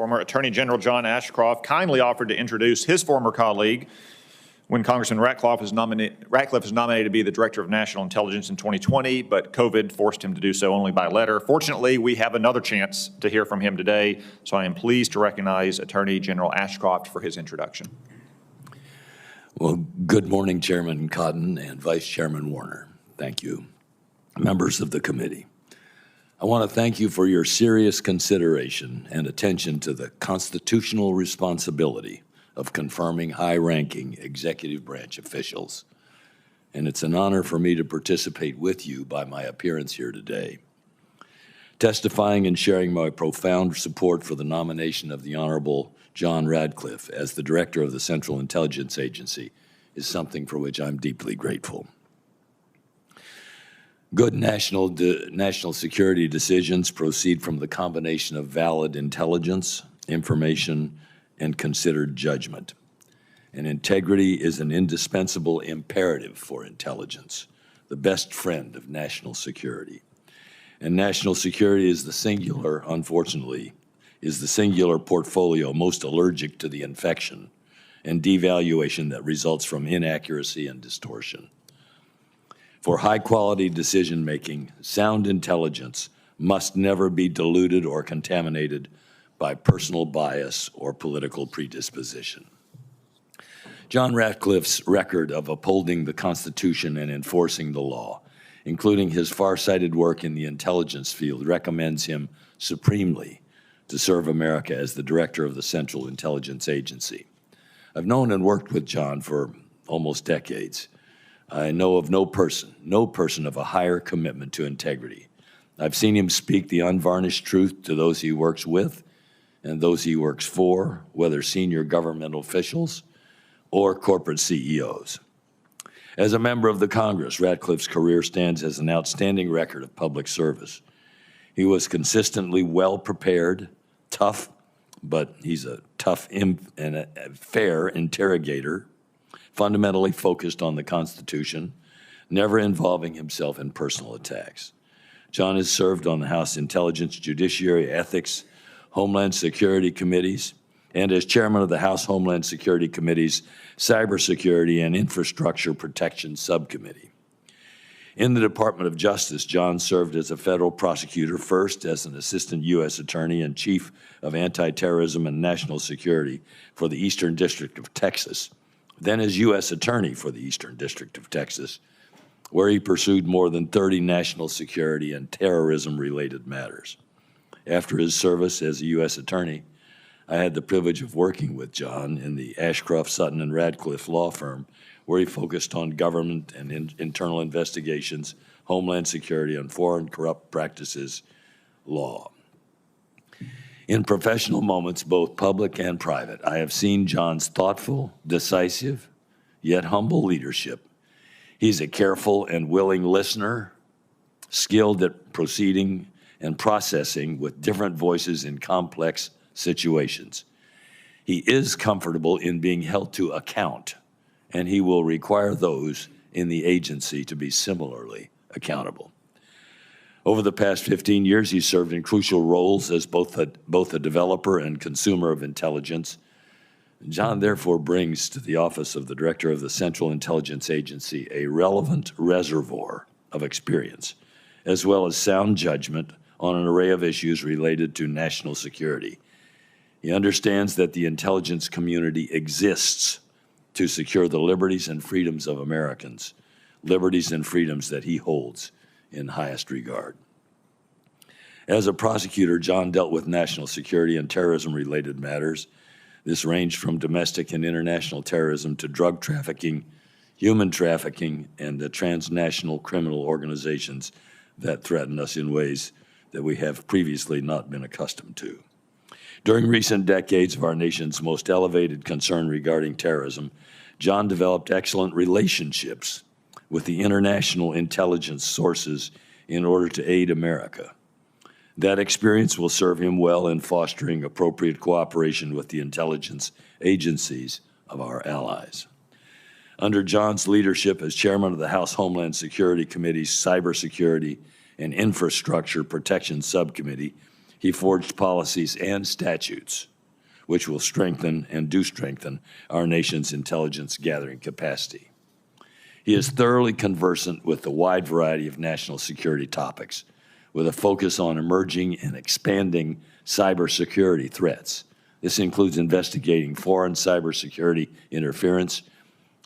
Former Attorney General John Ashcroft kindly offered to introduce his former colleague when Congressman Ractcliffe was nominated to be the Director of National Intelligence in 2020, but COVID forced him to do so only by letter. Fortunately, we have another chance to hear from him today, so I am pleased to recognize Attorney General Ashcroft for his introduction. Well, good morning, Chairman Cotton and Vice Chairman Warner. Thank you. Members of the committee, I want to thank you for your serious consideration and attention to the constitutional responsibility of confirming high-ranking executive branch officials. And it's an honor for me to participate with you by my appearance here today. Testifying and sharing my profound support for the nomination of the Honorable John Ractcliffe as the Director of the Central Intelligence Agency is something for which I'm deeply grateful. Good national security decisions proceed from the combination of valid intelligence, information, and considered judgment. And integrity is an indispensable imperative for intelligence, the best friend of national security. And national security is the singular, unfortunately, is the singular portfolio most allergic to the infection and devaluation that results from inaccuracy and distortion. For high-quality decision-making, sound intelligence must never be diluted or contaminated by personal bias or political predisposition. John Ratcliffe's record of upholding the Constitution and enforcing the law, including his far-sighted work in the intelligence field, recommends him supremely to serve America as the Director of the Central Intelligence Agency. I've known and worked with John for almost decades. I know of no person of a higher commitment to integrity. I've seen him speak the unvarnished truth to those he works with and those he works for, whether senior governmental officials or corporate CEOs. As a member of the Congress, Ratcliffe's career stands as an outstanding record of public service. He was consistently well-prepared, tough, but he's a tough and a fair interrogator, fundamentally focused on the Constitution, never involving himself in personal attacks. John has served on the House Intelligence, Judiciary, Ethics, Homeland Security Committees, and as chairman of the House Homeland Security Committee's Cybersecurity and Infrastructure Protection Subcommittee. In the Department of Justice, John served as a federal prosecutor, first as an assistant U.S. attorney and chief of anti-terrorism and national security for the Eastern District of Texas, then as U.S. attorney for the Eastern District of Texas, where he pursued more than 30 national security and terrorism-related matters. After his service as a U.S. attorney, I had the privilege of working with John in the Ashcroft, Sutton, and Ractcliffe law firm, where he focused on government and internal investigations, homeland security, and foreign corrupt practices law. In professional moments, both public and private, I have seen John's thoughtful, decisive, yet humble leadership. He's a careful and willing listener, skilled at proceeding and processing with different voices in complex situations. He is comfortable in being held to account, and he will require those in the agency to be similarly accountable. Over the past 15 years, he served in crucial roles as both a developer and consumer of intelligence. John therefore brings to the office of the Director of the Central Intelligence Agency a relevant reservoir of experience, as well as sound judgment on an array of issues related to national security. He understands that the intelligence community exists to secure the liberties and freedoms of Americans, liberties and freedoms that he holds in highest regard. As a prosecutor, John dealt with national security and terrorism-related matters. This ranged from domestic and international terrorism to drug trafficking, human trafficking, and the transnational criminal organizations that threaten us in ways that we have previously not been accustomed to. During recent decades of our nation's most elevated concern regarding terrorism, John developed excellent relationships with the international intelligence sources in order to aid America. That experience will serve him well in fostering appropriate cooperation with the intelligence agencies of our allies. Under John's leadership as chairman of the House Homeland Security Committee's Cybersecurity and Infrastructure Protection Subcommittee, he forged policies and statutes which will strengthen and do strengthen our nation's intelligence gathering capacity. He is thoroughly conversant with the wide variety of national security topics, with a focus on emerging and expanding cybersecurity threats. This includes investigating foreign cybersecurity interference,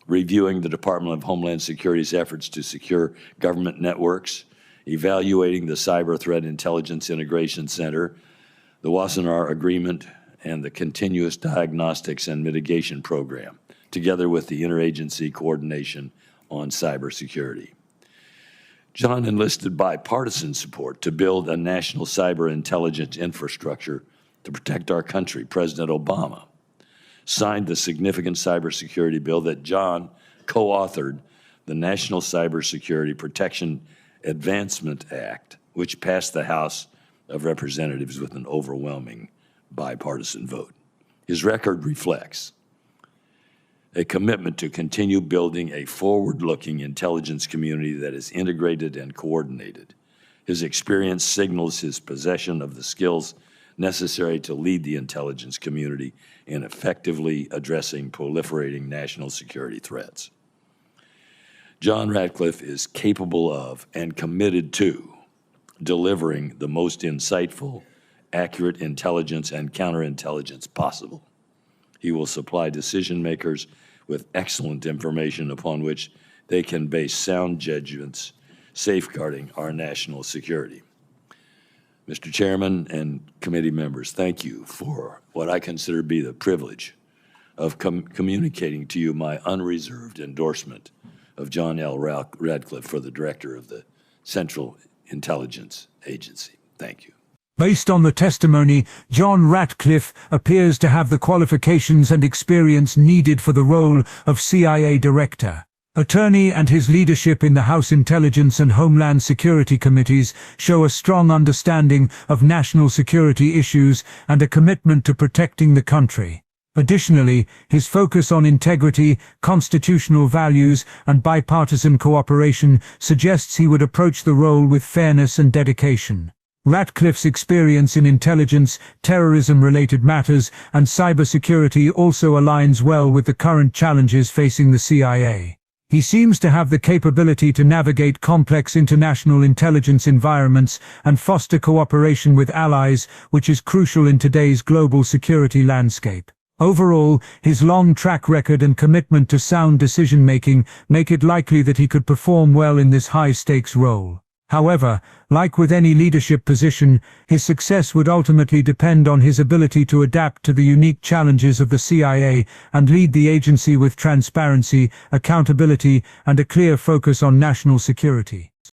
reviewing the Department of Homeland Security's efforts to secure government networks, evaluating the Cyber Threat Intelligence Integration Center, the Wassenaar Agreement, and the Continuous Diagnostics and Mitigation Program, together with the interagency coordination on cybersecurity. John enlisted bipartisan support to build a national cyber intelligence infrastructure to protect our country. President Obama signed the significant cybersecurity bill that John co-authored, the National Cybersecurity Protection Advancement Act, which passed the House of Representatives with an overwhelming bipartisan vote. His record reflects a commitment to continue building a forward-looking intelligence community that is integrated and coordinated. His experience signals his possession of the skills necessary to lead the intelligence community in effectively addressing proliferating national security threats. John Ractcliffe is capable of and committed to delivering the most insightful, accurate intelligence and counterintelligence possible. He will supply decision makers with excellent information upon which they can base sound judgments safeguarding our national security. Mr. Chairman and committee members, thank you for what I consider to be the privilege of communicating to you my unreserved endorsement of John L. Ractcliffe for the Director of the Central Intelligence Agency. Thank you. Based on the testimony, John Ractcliffe appears to have the qualifications and experience needed for the role of CIA Director. Attorney and his leadership in the House Intelligence and Homeland Security Committees show a strong understanding of national security issues and a commitment to protecting the country. Additionally, his focus on integrity, constitutional values, and bipartisan cooperation suggests he would approach the role with fairness and dedication. Ratcliffe's experience in intelligence, terrorism-related matters, and cybersecurity also aligns well with the current challenges facing the CIA. He seems to have the capability to navigate complex international intelligence environments and foster cooperation with allies, which is crucial in today's global security landscape. Overall, his long track record and commitment to sound decision-making make it likely that he could perform well in this high-stakes role. However, like with any leadership position, his success would ultimately depend on his ability to adapt to the unique challenges of the CIA and lead the agency with transparency, accountability, and a clear focus on national security.